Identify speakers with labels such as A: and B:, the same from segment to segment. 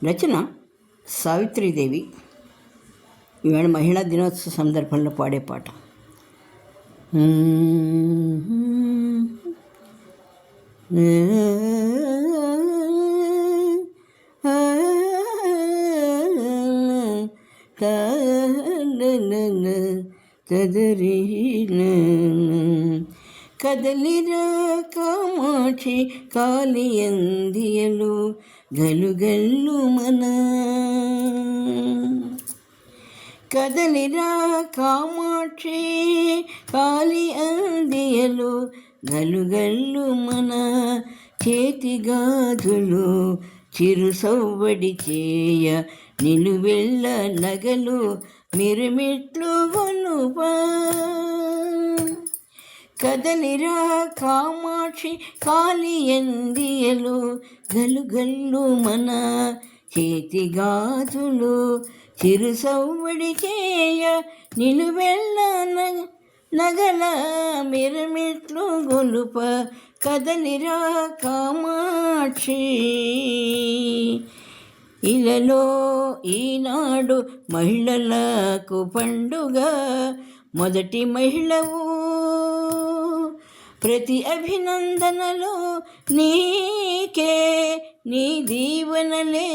A: రచన సావిత్రీదేవి. ఈవేళ మహిళా దినోత్సవ సందర్భంలో పాడే పాట. కదలిరా కామాక్షి కాలియందియలు గలుగల్లు మన. కదలిరా కామాక్షి కాలి అందియలు గలుగల్లు మన. చేతిగాజులు చిరు సవ్వడి చేయ నిలువెల్ల నగలు మిరుమిట్లు గొలుపా. కదలిరా కామాక్షి కాలి ఎందియలు గలుగల్లు మన. చేతిగాజులు చిరు సవ్వడి చేయ నిలువెల్ల నగల మిరుమిట్లు గొలుప. కదలిరా కామాక్షి. ఇలలో ఈనాడు మహిళలకు పండుగ. మొదటి మహిళవు ప్రతి అభినందనలు నీకే, నీ దీవెనలే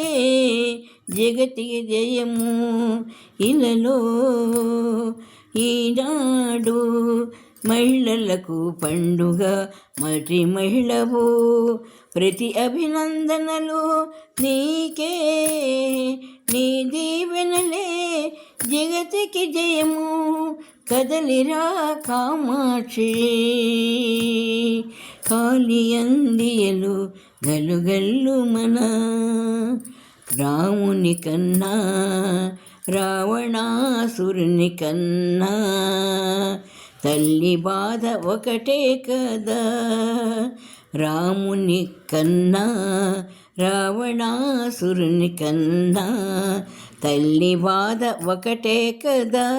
A: జగతికి జయము. ఇలలో ఈనాడు మహిళలకు పండుగ. మొదటి మహిళవు ప్రతి అభినందనలు నీకే, నీ దీవెనలే జగతికి జయము. కదలిరా కామాక్షి కాలి అందియలు గలుగల్లు మన. రాముని కన్నా రావణాసురుని కన్నా తల్లి బాధ ఒకటే కదా. రాముని కన్నా రావణాసురుని కన్నా తల్లి బాధ ఒకటే కదా.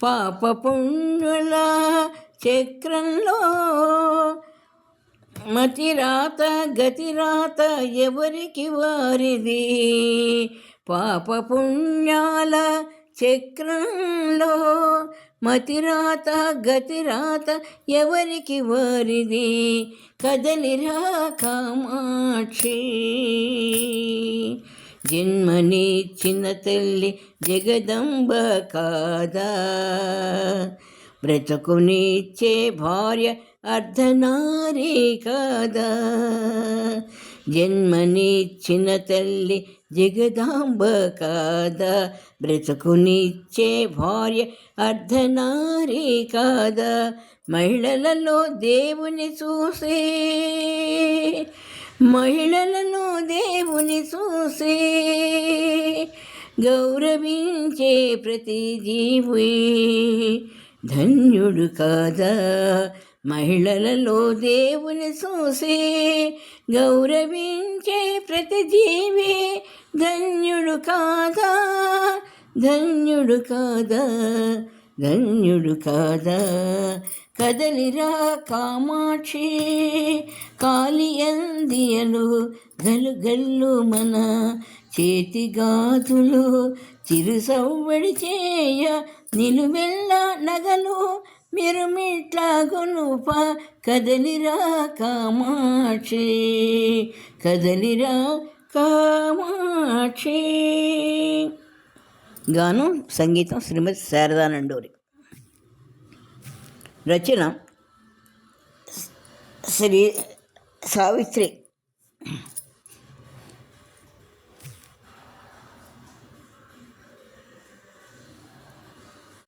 A: పాప పుణ్యుల చక్రంలో మతిరాత గతిరాత ఎవరికి వారిది. పాప పుణ్యాల చక్రంలో మతిరాత గతిరాత ఎవరికి వారిది. కదలిరా కామాక్షి. జన్మనిచ్చిన తల్లి జగదంబ కాదా. బ్రతుకునిచ్చే భార్య అర్ధనారీ కాదా. జన్మనిచ్చిన తల్లి జగదాంబ కాదా. బ్రతుకునిచ్చే భార్య అర్ధనారీ కాదా. మహిళలలో దేవుని చూసే, మహిళలలో దేవుని చూసే గౌరవించే ప్రతి జీవి ధన్యుడు కాదా. మహిళలలో దేవుని చూసే గౌరవించే ప్రతి జీవి ధన్యుడు కాదా. ధన్యుడు కాదా, ధన్యుడు కాదా. కదలిరా కామాక్షి కాలి అందియలు గలుగల్లు మన. చేతిగాజులు చిరు సవ్వడి చేయ నిలువెల్ల నగలు మిరుమిట్ల గొలుప. కదలిరా కామాక్షి, కదలిరా కామాక్షి. గానం సంగీతం శ్రీమతి శారదా నండూరి. రచన శ్రీ సావిత్రి.